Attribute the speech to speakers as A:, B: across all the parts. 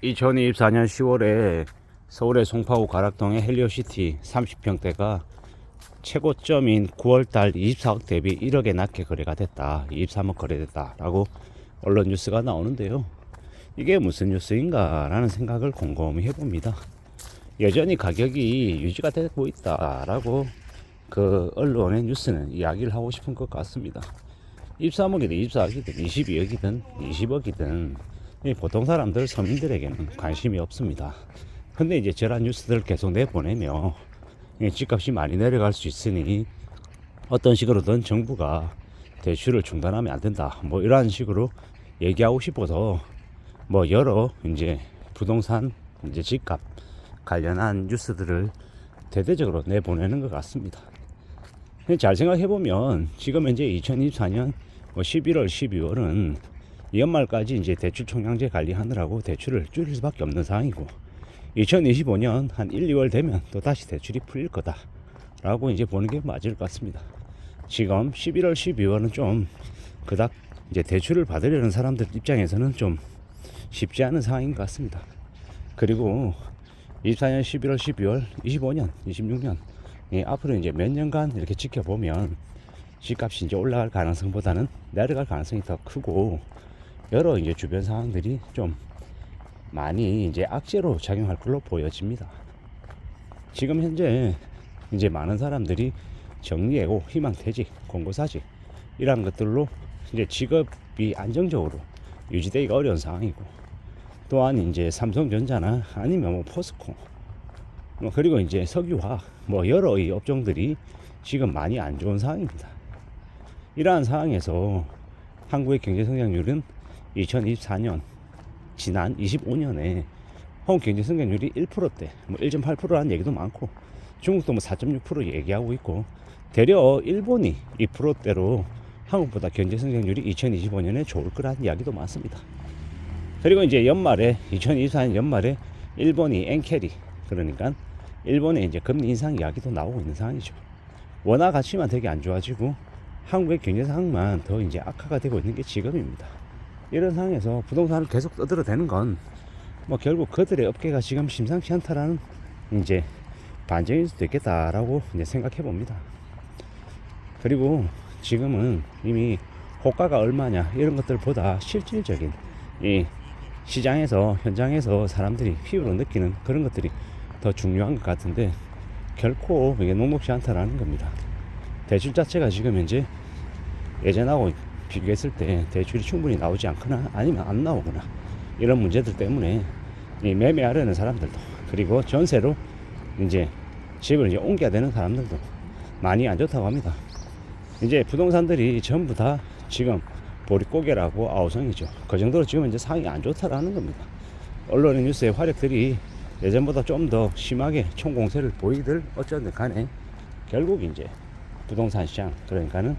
A: 2024년 10월에 서울의 송파구 가락동의 헬리오시티 30평대가 최고점인 9월달 24억 대비 1억에 낮게 거래가 됐다. 23억 거래됐다. 라고 언론 뉴스가 나오는데요. 이게 무슨 뉴스인가 라는 생각을 곰곰이 해봅니다. 여전히 가격이 유지가 되고 있다. 라고 그 언론의 뉴스는 이야기를 하고 싶은 것 같습니다. 23억이든 24억이든 22억이든 20억이든 보통 사람들, 서민들에게는 관심이 없습니다. 근데 이제 저런 뉴스들 계속 내보내며 집값이 많이 내려갈 수 있으니 어떤 식으로든 정부가 대출을 중단하면 안 된다. 뭐 이런 식으로 얘기하고 싶어서 뭐 여러 이제 부동산 이제 집값 관련한 뉴스들을 대대적으로 내보내는 것 같습니다. 잘 생각해보면 지금 현재 2024년 11월, 12월은 연말까지 이제 대출 총량제 관리하느라고 대출을 줄일 수밖에 없는 상황이고 2025년 한 1, 2월 되면 또 다시 대출이 풀릴 거다라고 이제 보는 게 맞을 것 같습니다. 지금 11월, 12월은 좀 그닥 이제 대출을 받으려는 사람들 입장에서는 좀 쉽지 않은 상황인 것 같습니다. 그리고 24년 11월, 12월, 25년, 26년 앞으로 이제 몇 년간 이렇게 지켜보면 집값이 이제 올라갈 가능성보다는 내려갈 가능성이 더 크고 여러 이제 주변 상황들이 좀 많이 이제 악재로 작용할 걸로 보여집니다. 지금 현재 이제 많은 사람들이 정리해고 희망퇴직, 공고사직 이런 것들로 이제 직업이 안정적으로 유지되기가 어려운 상황이고 또한 이제 삼성전자나 아니면 뭐 포스코 그리고 이제 석유화학 여러 이 업종들이 지금 많이 안 좋은 상황입니다. 이러한 상황에서 한국의 경제 성장률은 2024년 지난 25년에 한국 경제 성장률이 1%대 1.8%라는 얘기도 많고 중국도 4.6% 얘기하고 있고 대려 일본이 2%대로 한국보다 경제 성장률이 2025년에 좋을 거라는 이야기도 많습니다. 그리고 이제 연말에 2024년 연말에 일본이 엔캐리 그러니까 일본의 이제 금리 인상 이야기도 나오고 있는 상황이죠. 원화 가치만 되게 안 좋아지고 한국의 경제 상황만 더 이제 악화가 되고 있는 게 지금입니다. 이런 상황에서 부동산을 계속 떠들어대는 건 결국 그들의 업계가 지금 심상치 않다라는 이제 반증일 수도 있겠다라고 이제 생각해 봅니다. 그리고 지금은 이미 호가가 얼마냐 이런 것들보다 실질적인 이 시장에서 현장에서 사람들이 피부로 느끼는 그런 것들이 더 중요한 것 같은데 결코 이게 녹록지 않다라는 겁니다. 대출 자체가 지금 현재 예전하고 비교했을 때 대출이 충분히 나오지 않거나 아니면 안 나오거나 이런 문제들 때문에 이 매매하려는 사람들도 그리고 전세로 이제 집을 이제 옮겨야 되는 사람들도 많이 안 좋다고 합니다. 이제 부동산들이 전부 다 지금 보릿고개라고 아우성이죠. 그 정도로 지금 이제 상황이 안 좋다라는 겁니다. 언론의 뉴스의 화력들이 예전보다 좀 더 심하게 총공세를 보이들 어쩌든 간에 결국 이제 부동산 시장 그러니까는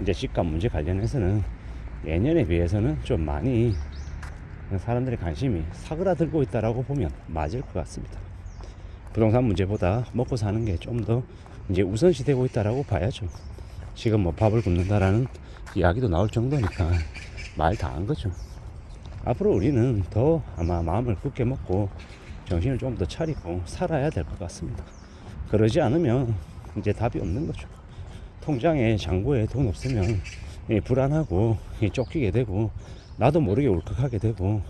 A: 이제 집값 문제 관련해서는 예년에 비해서는 좀 많이 사람들의 관심이 사그라들고 있다라고 보면 맞을 것 같습니다. 부동산 문제보다 먹고 사는 게 좀 더 이제 우선시 되고 있다라고 봐야죠. 지금 밥을 굶는다라는 이야기도 나올 정도니까 말 다 한 거죠. 앞으로 우리는 더 아마 마음을 굳게 먹고 정신을 좀 더 차리고 살아야 될 것 같습니다. 그러지 않으면 이제 답이 없는 거죠. 통장에 잔고에 돈 없으면 불안하고 쫓기게 되고 나도 모르게 울컥하게 되고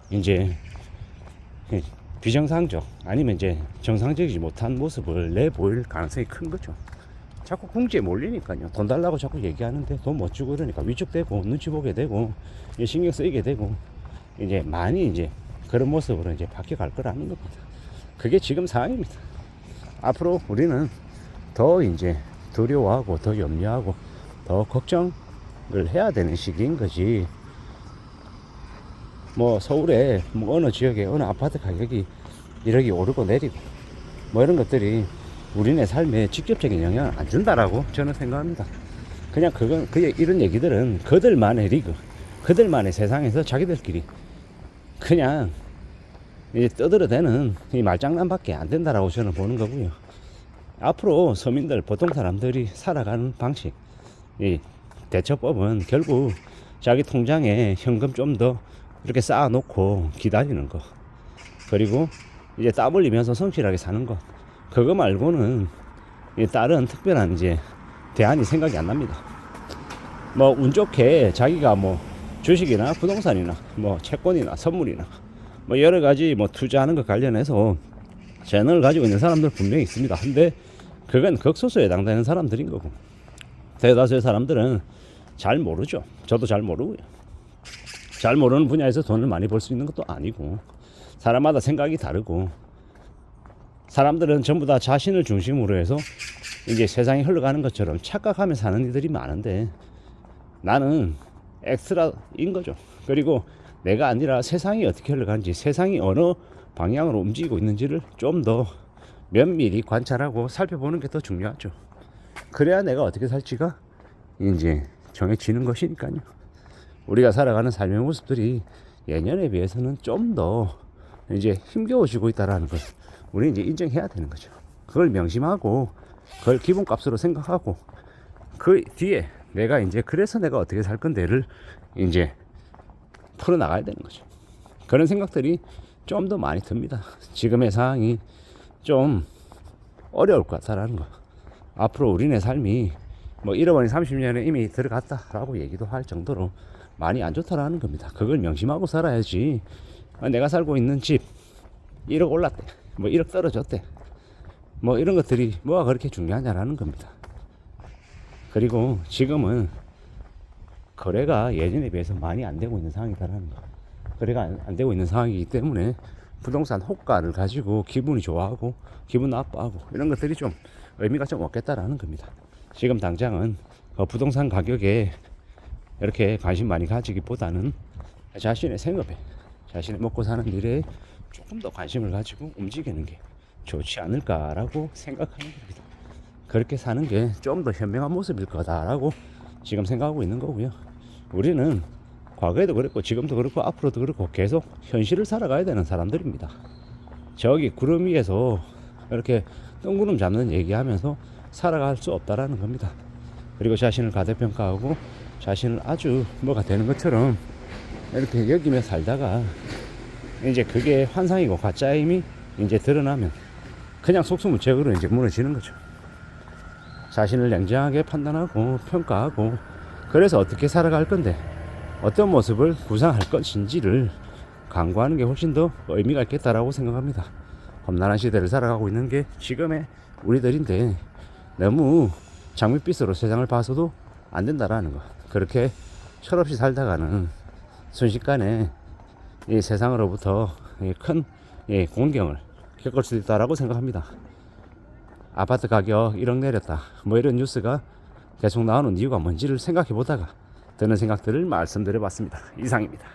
A: 이제 비정상적 아니면 이제 정상적이지 못한 모습을 내보일 가능성이 큰 거죠. 자꾸 궁지에 몰리니까요. 돈 달라고 자꾸 얘기하는데 돈 못 주고 그러니까 위축되고 눈치 보게 되고 신경 쓰이게 되고 이제 많이 이제 그런 모습으로 이제 바뀌어갈 거라는 겁니다. 그게 지금 상황입니다. 앞으로 우리는 더 이제 두려워하고 더 염려하고 더 걱정을 해야 되는 시기인 거지. 서울에 어느 지역에 어느 아파트 가격이 1억이 오르고 내리고 이런 것들이 우리네 삶에 직접적인 영향을 안 준다라고 저는 생각합니다. 그냥 이런 얘기들은 그들만의 리그, 그들만의 세상에서 자기들끼리 그냥 이제 떠들어대는 이 말장난밖에 안 된다라고 저는 보는 거고요. 앞으로 서민들, 보통 사람들이 살아가는 방식, 이 대처법은 결국 자기 통장에 현금 좀 더 이렇게 쌓아놓고 기다리는 거, 그리고 이제 땀 흘리면서 성실하게 사는 거, 그거 말고는 다른 특별한 이제 대안이 생각이 안 납니다. 뭐 운 좋게 자기가 뭐 주식이나 부동산이나 뭐 채권이나 선물이나 뭐 여러 가지 뭐 투자하는 것 관련해서 재능을 가지고 있는 사람들 분명히 있습니다. 근데 그건 극소수에 해당되는 사람들인 거고, 대다수의 사람들은 잘 모르죠. 저도 잘 모르고요. 잘 모르는 분야에서 돈을 많이 벌 수 있는 것도 아니고, 사람마다 생각이 다르고, 사람들은 전부 다 자신을 중심으로 해서 이제 세상이 흘러가는 것처럼 착각하며 사는 이들이 많은데, 나는 엑스트라인 거죠. 그리고 내가 아니라 세상이 어떻게 흘러가는지, 세상이 어느 방향으로 움직이고 있는지를 좀 더 면밀히 관찰하고 살펴보는 게 더 중요하죠. 그래야 내가 어떻게 살지가 이제 정해지는 것이니까요. 우리가 살아가는 삶의 모습들이 예년에 비해서는 좀 더 이제 힘겨워지고 있다라는 걸 우리 이제 인정해야 되는 거죠. 그걸 명심하고 그걸 기본값으로 생각하고 그 뒤에 내가 이제 그래서 내가 어떻게 살 건데를 이제 풀어 나가야 되는 거죠. 그런 생각들이 좀 더 많이 듭니다. 지금의 상황이 좀 어려울 것 같다라는 거. 앞으로 우리네 삶이 뭐 잃어버린 30년에 이미 들어갔다라고 얘기도 할 정도로 많이 안 좋다라는 겁니다. 그걸 명심하고 살아야지. 내가 살고 있는 집 1억 올랐대, 뭐 1억 떨어졌대, 뭐 이런 것들이 뭐가 그렇게 중요하냐라는 겁니다. 그리고 지금은 거래가 예전에 비해서 많이 안 되고 있는 상황이다라는 거. 거래가 안 되고 있는 상황이기 때문에 부동산 호가를 가지고 기분이 좋아하고 기분 나빠하고 이런 것들이 좀 의미가 좀 없겠다라는 겁니다. 지금 당장은 부동산 가격에 이렇게 관심 많이 가지기보다는 자신의 생업에, 자신의 먹고 사는 일에 조금 더 관심을 가지고 움직이는 게 좋지 않을까라고 생각하는 겁니다. 그렇게 사는 게 좀 더 현명한 모습일 거다라고 지금 생각하고 있는 거고요. 우리는 과거에도 그랬고 지금도 그렇고 앞으로도 그렇고 계속 현실을 살아가야 되는 사람들입니다. 저기 구름 위에서 이렇게 뜬구름 잡는 얘기하면서 살아갈 수 없다라는 겁니다. 그리고 자신을 과대평가하고 자신을 아주 뭐가 되는 것처럼 이렇게 여기며 살다가 이제 그게 환상이고 가짜임이 이제 드러나면 그냥 속수무책으로 이제 무너지는 거죠. 자신을 냉정하게 판단하고 평가하고 그래서 어떻게 살아갈 건데 어떤 모습을 구상할 것인지를 강구하는 게 훨씬 더 의미가 있겠다라고 생각합니다. 험난한 시대를 살아가고 있는 게 지금의 우리들인데 너무 장밋빛으로 세상을 봐서도 안 된다라는 거. 그렇게 철없이 살다가는 순식간에 이 세상으로부터 큰 공경을 겪을 수 있다라고 생각합니다. 아파트 가격 1억 내렸다, 뭐 이런 뉴스가 계속 나오는 이유가 뭔지를 생각해 보다가 드는 생각들을 말씀드려 봤습니다. 이상입니다.